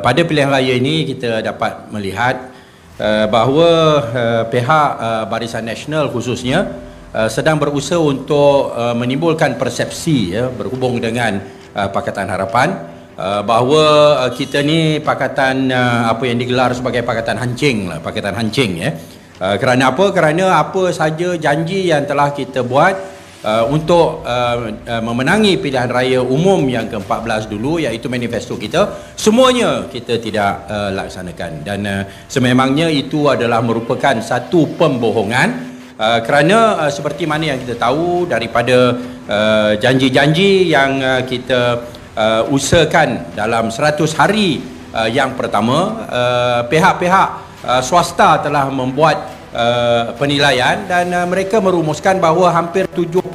Pada pilihan raya ini kita dapat melihat bahawa pihak Barisan Nasional khususnya sedang berusaha untuk menimbulkan persepsi berhubung dengan Pakatan Harapan bahawa kita ni pakatan apa yang digelar sebagai pakatan hancing lah, pakatan hancing kerana apa? Kerana apa saja janji yang telah kita buat untuk memenangi pilihan raya umum yang ke-14 dulu, iaitu manifesto kita, semuanya kita tidak laksanakan, dan sememangnya itu adalah merupakan satu pembohongan kerana seperti mana yang kita tahu daripada janji-janji yang kita usahakan dalam 100 hari yang pertama, pihak-pihak swasta telah membuat penilaian dan mereka merumuskan bahawa hampir 70%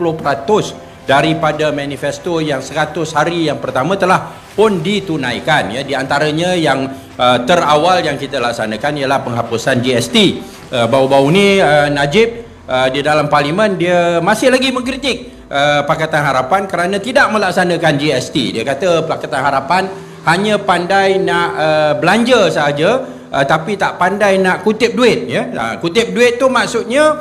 daripada manifesto yang 100 hari yang pertama telah pun ditunaikan. Di antaranya yang terawal yang kita laksanakan ialah penghapusan GST. Baru-baru ni Najib di dalam parlimen dia masih lagi mengkritik Pakatan Harapan kerana tidak melaksanakan GST. Dia kata Pakatan Harapan hanya pandai nak belanja sahaja, tapi tak pandai nak kutip duit. Kutip duit tu maksudnya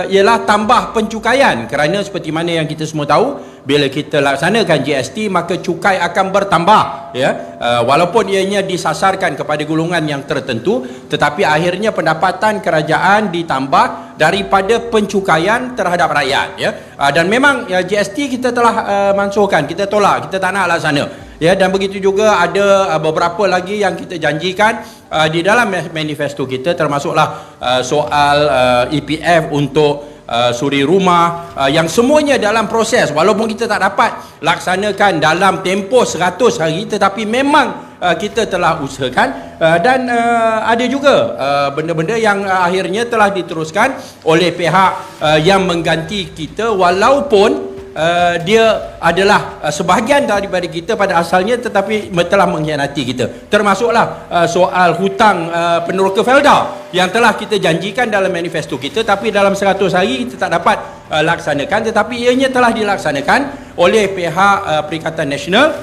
ialah tambah pencukaian, kerana seperti mana yang kita semua tahu, bila kita laksanakan GST maka cukai akan bertambah, walaupun ianya disasarkan kepada golongan yang tertentu, tetapi akhirnya pendapatan kerajaan ditambah daripada pencukaian terhadap rakyat. Dan memang GST kita telah mansuhkan, kita tolak, kita tak nak laksana. Dan begitu juga ada beberapa lagi yang kita janjikan di dalam manifesto kita, termasuklah soal EPF untuk suri rumah, yang semuanya dalam proses, walaupun kita tak dapat laksanakan dalam tempoh 100 hari, tetapi memang kita telah usahakan, dan ada juga benda-benda yang akhirnya telah diteruskan oleh pihak yang mengganti kita, walaupun dia adalah sebahagian daripada kita pada asalnya, tetapi telah mengkhianati kita. Termasuklah soal hutang peneroka Felda yang telah kita janjikan dalam manifesto kita, tapi dalam 100 hari kita tak dapat laksanakan, tetapi ianya telah dilaksanakan oleh pihak Perikatan Nasional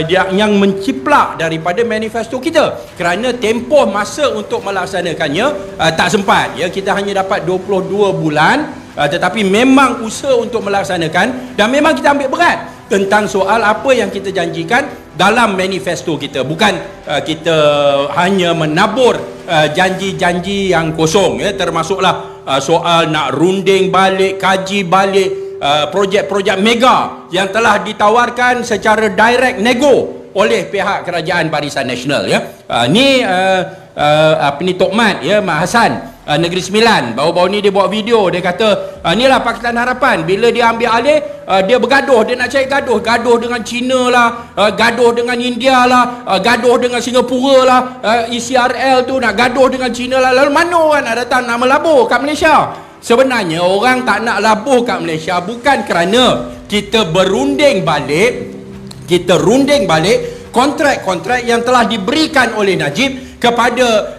yang menciplak daripada manifesto kita, kerana tempoh masa untuk melaksanakannya tak sempat. Kita hanya dapat 22 bulan, tetapi memang usaha untuk melaksanakan, dan memang kita ambil berat tentang soal apa yang kita janjikan dalam manifesto kita. Bukan kita hanya menabur janji-janji yang kosong, termasuklah soal nak runding balik, kaji balik projek-projek mega yang telah ditawarkan secara direct nego oleh pihak Kerajaan Barisan Nasional. Ni Tok Mat, Mak Hassan, Negeri Sembilan, baru-baru ni dia buat video, dia kata inilah Pakatan Harapan, bila dia ambil alih dia bergaduh, dia nak cari gaduh dengan China lah, gaduh dengan India lah, gaduh dengan Singapura lah, ECRL tu nak gaduh dengan China lah. Lalu mana orang nak datang nak melabur kat Malaysia? Sebenarnya orang tak nak labur kat Malaysia bukan kerana kita berunding balik, kontrak-kontrak yang telah diberikan oleh Najib kepada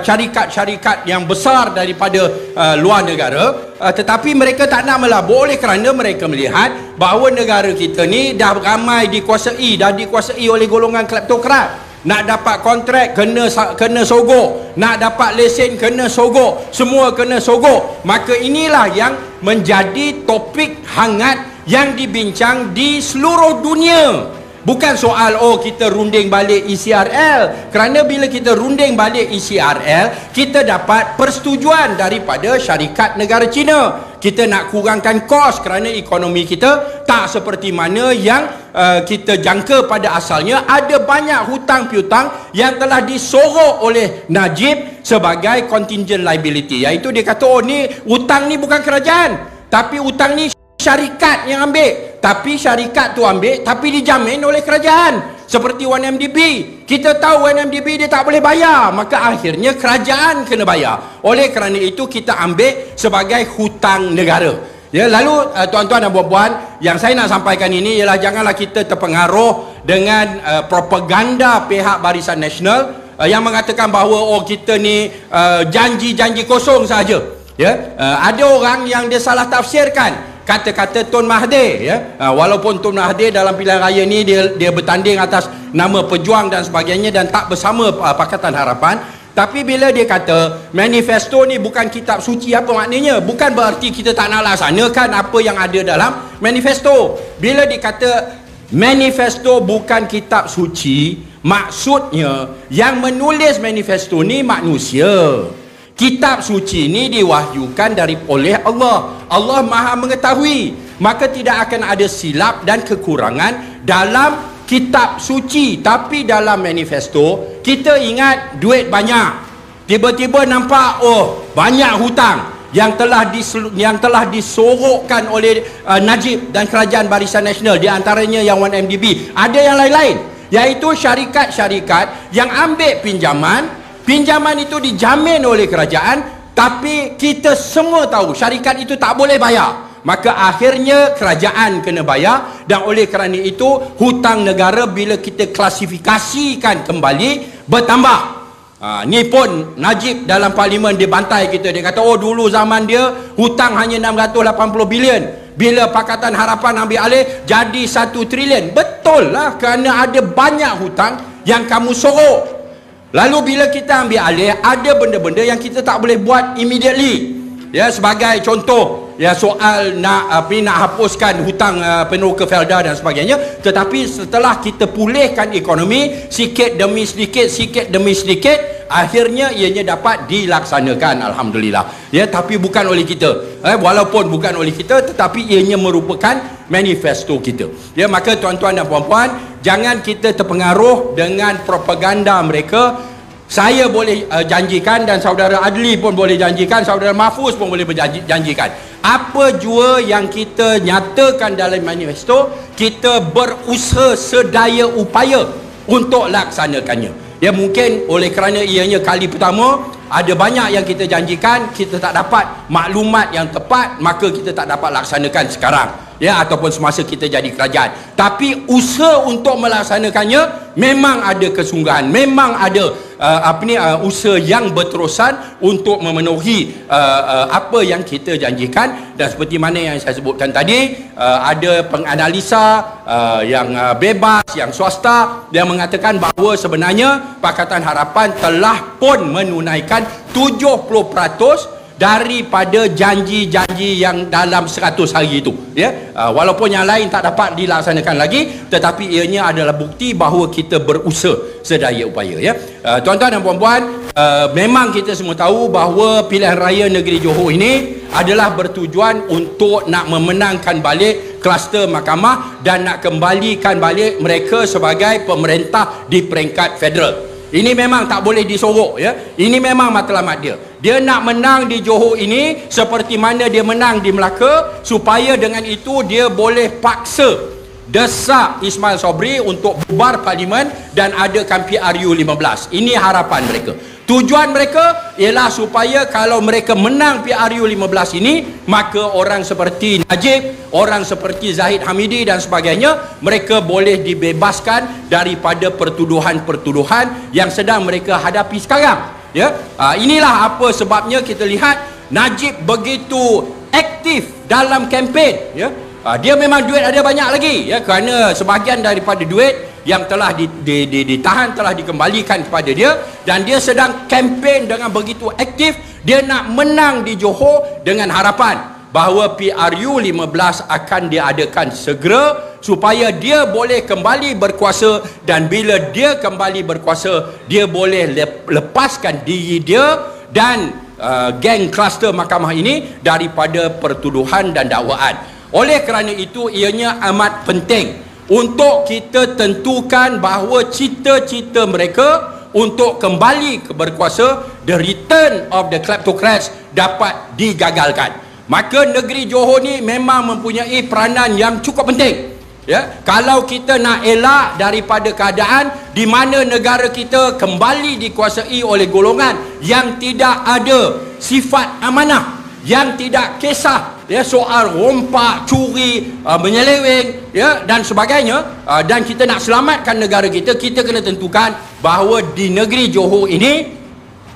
syarikat-syarikat yang besar daripada luar negara, tetapi mereka tak nak melabur oleh kerana mereka melihat bahawa negara kita ni dah ramai dikuasai oleh golongan kleptokrat. Nak dapat kontrak kena sogok, nak dapat lesen kena sogok, semua kena sogok. Maka inilah yang menjadi topik hangat yang dibincang di seluruh dunia. Bukan soal kita runding balik ECRL, kerana bila kita runding balik ECRL kita dapat persetujuan daripada syarikat negara China. Kita nak kurangkan kos kerana ekonomi kita tak seperti mana yang kita jangka pada asalnya. Ada banyak hutang piutang yang telah disorok oleh Najib sebagai contingent liability, iaitu dia kata ni hutang ni bukan kerajaan, tapi hutang ni syarikat yang ambil, tapi syarikat tu ambil tapi dijamin oleh kerajaan. Seperti 1MDB, kita tahu 1MDB dia tak boleh bayar, maka akhirnya kerajaan kena bayar. Oleh kerana itu kita ambil sebagai hutang negara. Lalu tuan-tuan dan puan-puan, yang saya nak sampaikan ini ialah janganlah kita terpengaruh dengan propaganda pihak Barisan Nasional yang mengatakan bahawa kita ni janji-janji kosong saja. Ada orang yang dia salah tafsirkan kata-kata Tun Mahathir, ya. Walaupun Tun Mahathir dalam pilihan raya ni dia bertanding atas nama pejuang dan sebagainya dan tak bersama Pakatan Harapan, tapi bila dia kata manifesto ni bukan kitab suci, apa maknanya? Bukan berarti kita tak nak laksanakan apa yang ada dalam manifesto. Bila dikata manifesto bukan kitab suci, maksudnya yang menulis manifesto ni manusia. Kitab suci ni diwahyukan oleh Allah. Allah Maha mengetahui. Maka tidak akan ada silap dan kekurangan dalam kitab suci. Tapi dalam manifesto, kita ingat duit banyak. Tiba-tiba nampak, oh, banyak hutang yang telah disorokkan oleh Najib dan Kerajaan Barisan Nasional, di antaranya yang 1MDB. Ada yang lain-lain, iaitu syarikat-syarikat yang ambil pinjaman itu dijamin oleh kerajaan, tapi kita semua tahu syarikat itu tak boleh bayar. Maka akhirnya kerajaan kena bayar, dan oleh kerana itu hutang negara bila kita klasifikasikan kembali bertambah. Ni pun Najib dalam parlimen dia bantai kita. Dia kata, oh, dulu zaman dia hutang hanya 680 bilion. Bila Pakatan Harapan ambil alih jadi 1 trilion. Betul lah, kerana ada banyak hutang yang kamu sorok. Lalu bila kita ambil alih, ada benda-benda yang kita tak boleh buat immediately. Ya, sebagai contoh, ya, soal nak hapuskan hutang Peneroka Felda dan sebagainya. Tetapi setelah kita pulihkan ekonomi sikit demi sedikit, akhirnya ianya dapat dilaksanakan, alhamdulillah. Ya, tapi bukan oleh kita. Walaupun bukan oleh kita, tetapi ianya merupakan manifesto kita. Ya, maka tuan-tuan dan puan-puan, jangan kita terpengaruh dengan propaganda mereka. Saya boleh janjikan, dan saudara Adli pun boleh janjikan, saudara Mahfuz pun boleh janjikan, apa jua yang kita nyatakan dalam manifesto, kita berusaha sedaya upaya untuk laksanakannya. Ya, mungkin oleh kerana ianya kali pertama, ada banyak yang kita janjikan, kita tak dapat maklumat yang tepat, maka kita tak dapat laksanakan sekarang, ya, ataupun semasa kita jadi kerajaan. Tapi usaha untuk melaksanakannya memang ada kesungguhan, memang ada usaha yang berterusan untuk memenuhi apa yang kita janjikan. Dan seperti mana yang saya sebutkan tadi, ada penganalisa yang bebas, yang swasta, yang mengatakan bahawa sebenarnya Pakatan Harapan telah pun menunaikan 70% daripada janji-janji yang dalam 100 hari itu, ya. Walaupun yang lain tak dapat dilaksanakan lagi, tetapi ianya adalah bukti bahawa kita berusaha sedaya upaya, ya. Tuan-tuan dan puan-puan, memang kita semua tahu bahawa pilihan raya negeri Johor ini adalah bertujuan untuk nak memenangkan balik kluster mahkamah dan nak kembalikan balik mereka sebagai pemerintah di peringkat federal. Ini memang tak boleh disorok, ya. Ini memang matlamat dia. Dia nak menang di Johor ini seperti mana dia menang di Melaka, supaya dengan itu dia boleh paksa desak Ismail Sobri untuk bubar parlimen dan adakan PRU 15. Ini harapan mereka. Tujuan mereka ialah supaya kalau mereka menang PRU 15 ini, maka orang seperti Najib, orang seperti Zahid Hamidi dan sebagainya, mereka boleh dibebaskan daripada pertuduhan-pertuduhan yang sedang mereka hadapi sekarang. Ya, inilah apa sebabnya kita lihat Najib begitu aktif dalam kempen. Ya, dia memang duit ada banyak lagi, ya, kerana sebahagian daripada duit yang telah ditahan telah dikembalikan kepada dia, dan dia sedang kempen dengan begitu aktif. Dia nak menang di Johor dengan harapan bahawa PRU 15 akan diadakan segera supaya dia boleh kembali berkuasa, dan bila dia kembali berkuasa, dia boleh lepaskan diri dia dan geng kluster mahkamah ini daripada pertuduhan dan dakwaan. Oleh kerana itu, ianya amat penting untuk kita tentukan bahawa cita-cita mereka untuk kembali ke berkuasa, the return of the kleptocrats, dapat digagalkan. Maka negeri Johor ni memang mempunyai peranan yang cukup penting. Ya, kalau kita nak elak daripada keadaan di mana negara kita kembali dikuasai oleh golongan yang tidak ada sifat amanah, yang tidak kisah, ya, soal rompak, curi, menyeleweng, ya, dan sebagainya, dan kita nak selamatkan negara kita, kita kena tentukan bahawa di negeri Johor ini,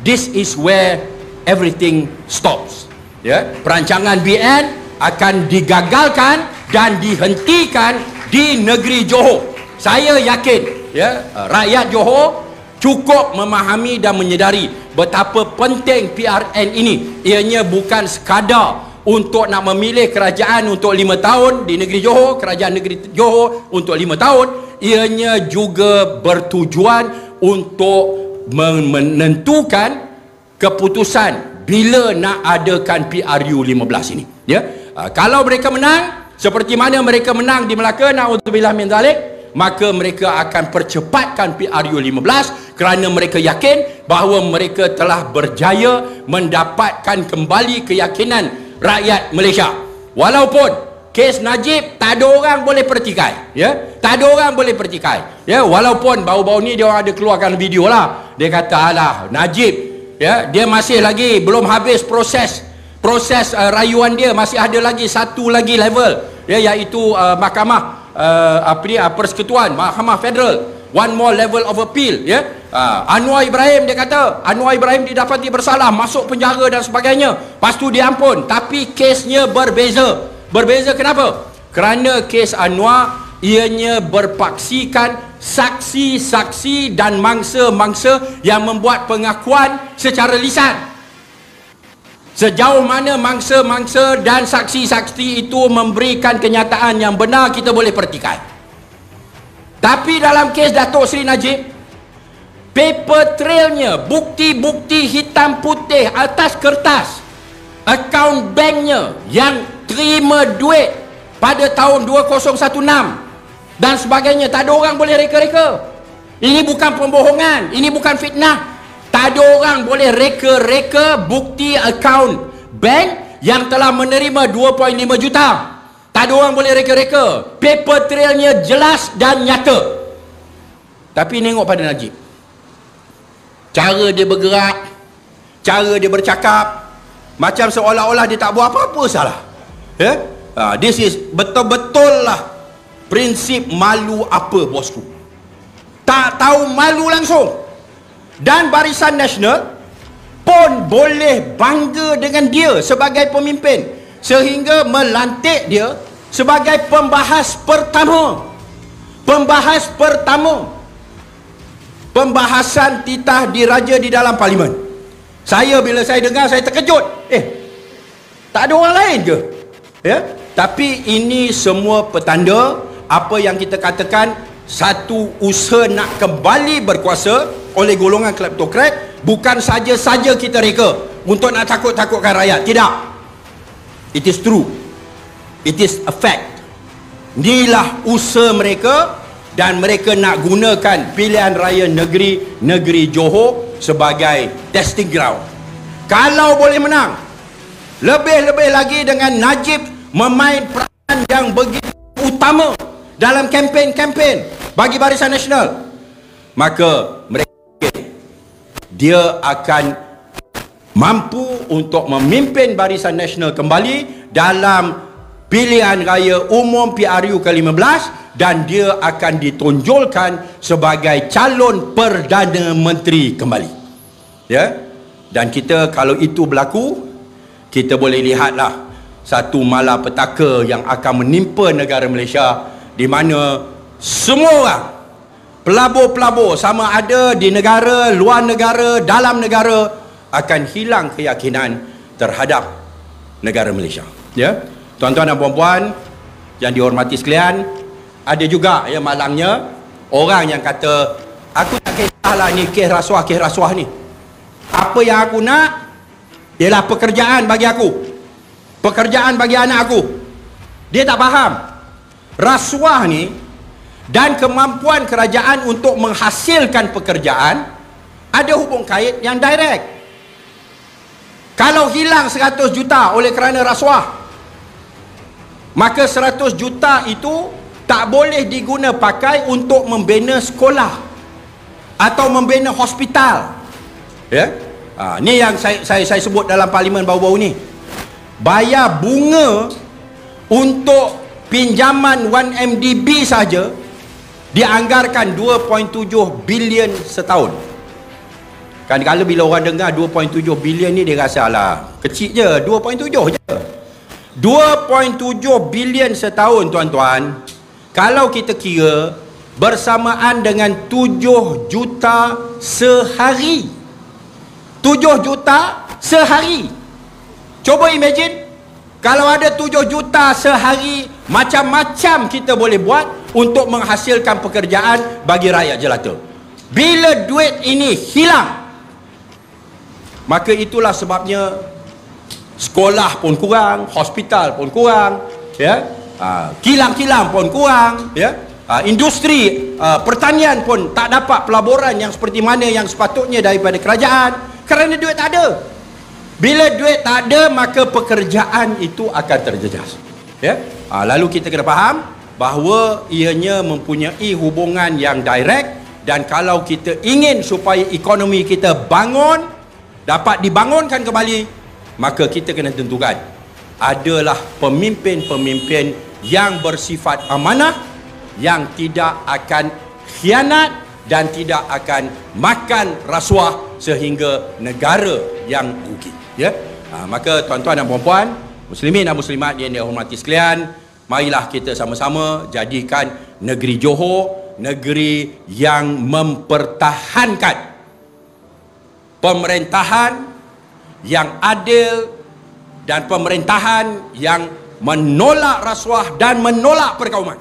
this is where everything stops. Ya, perancangan BN akan digagalkan dan dihentikan di negeri Johor. Saya yakin rakyat Johor cukup memahami dan menyedari betapa penting PRN ini. Ianya bukan sekadar untuk nak memilih kerajaan untuk 5 tahun di negeri Johor, kerajaan negeri Johor untuk 5 tahun. Ianya juga bertujuan untuk menentukan keputusan bila nak adakan PRU 15 ini. Kalau mereka menang seperti mana mereka menang di Melaka, na'udzubillah min zalik, maka mereka akan percepatkan PRU 15 kerana mereka yakin bahawa mereka telah berjaya mendapatkan kembali keyakinan rakyat Malaysia. Walaupun kes Najib tak ada orang boleh pertikai, tak ada orang boleh pertikai, walaupun baru-baru ni dia orang ada keluarkan video lah, dia kata alah Najib dia masih lagi belum habis proses rayuan dia, masih ada lagi satu lagi level, iaitu mahkamah persekutuan, mahkamah federal, one more level of appeal. Anwar Ibrahim, dia kata Anwar Ibrahim didapati bersalah, masuk penjara dan sebagainya, lepas tu diampun. Tapi kesnya berbeza. Kenapa? Kerana kes Anwar ianya berpaksikan saksi-saksi dan mangsa-mangsa yang membuat pengakuan secara lisan. Sejauh mana mangsa-mangsa dan saksi-saksi itu memberikan kenyataan yang benar, kita boleh pertikai. Tapi dalam kes Datuk Seri Najib, paper trailnya, bukti-bukti hitam putih atas kertas, akaun banknya yang terima duit pada tahun 2016 dan sebagainya, tak ada orang boleh reka-reka. Ini bukan pembohongan, ini bukan fitnah. Tak ada orang boleh reka-reka bukti akaun bank yang telah menerima 2.5 juta. Tak ada orang boleh reka-reka. Paper trailnya jelas dan nyata. Tapi tengok pada Najib, cara dia bergerak, cara dia bercakap, macam seolah-olah dia tak buat apa-apa salah. This is betul-betul lah prinsip malu apa bosku. Tak tahu malu langsung. Dan Barisan Nasional pun boleh bangga dengan dia sebagai pemimpin, sehingga melantik dia sebagai pembahas pertama. Pembahasan titah diraja di dalam parlimen. Bila saya dengar, saya terkejut. Tak ada orang lain ke? Tapi ini semua petanda apa yang kita katakan, satu usaha nak kembali berkuasa oleh golongan kleptokrat. Bukan saja-saja kita reka untuk nak takut-takutkan rakyat. Tidak. It is true. It is a fact. Inilah usaha mereka, dan mereka nak gunakan pilihan raya negeri Johor sebagai testing ground. Kalau boleh menang, lebih-lebih lagi dengan Najib memain peranan yang begitu utama dalam kempen-kempen bagi Barisan Nasional, maka mereka dia akan mampu untuk memimpin Barisan Nasional kembali dalam pilihan raya umum PRU ke-15, dan dia akan ditonjolkan sebagai calon Perdana Menteri kembali. Dan kita, kalau itu berlaku, kita boleh lihatlah satu malapetaka yang akan menimpa negara Malaysia, di mana semua orang, pelabur-pelabur, sama ada di negara, luar negara, dalam negara, akan hilang keyakinan terhadap negara Malaysia. Tuan-tuan dan puan-puan yang dihormati sekalian, ada juga malangnya orang yang kata, aku tak kisahlah ni kes rasuah ni. Apa yang aku nak ialah pekerjaan bagi aku, pekerjaan bagi anak aku. Dia tak faham rasuah ni dan kemampuan kerajaan untuk menghasilkan pekerjaan ada hubung kait yang direct. Kalau hilang 100 juta oleh kerana rasuah, maka 100 juta itu tak boleh diguna pakai untuk membina sekolah atau membina hospital. Ni yang saya sebut dalam parlimen baru-baru ni. Bayar bunga untuk pinjaman 1MDB saja dianggarkan 2.7 bilion setahun. Kan kalau bila orang dengar 2.7 bilion ni, dia rasa lah kecil je, 2.7 je. 2.7 bilion setahun, tuan-tuan. Kalau kita kira bersamaan dengan 7 juta sehari. 7 juta sehari. Cuba imagine, kalau ada 7 juta sehari, macam-macam kita boleh buat untuk menghasilkan pekerjaan bagi rakyat jelata. Bila duit ini hilang, maka itulah sebabnya sekolah pun kurang, hospital pun kurang, ya, kilang-kilang pun kurang, ya, industri pertanian pun tak dapat pelaburan yang seperti mana yang sepatutnya daripada kerajaan, kerana duit tak ada. Bila duit tak ada, maka pekerjaan itu akan terjejas, ya. Lalu kita kena faham bahawa ianya mempunyai hubungan yang direct, dan kalau kita ingin supaya ekonomi kita bangun, dapat dibangunkan kembali, maka kita kena tentukan adalah pemimpin-pemimpin yang bersifat amanah, yang tidak akan khianat dan tidak akan makan rasuah sehingga negara yang rugi, ya. Maka tuan-tuan dan puan-puan, muslimin dan muslimat yang dihormati sekalian, marilah kita sama-sama jadikan negeri Johor negeri yang mempertahankan pemerintahan yang adil dan pemerintahan yang menolak rasuah dan menolak perkauman.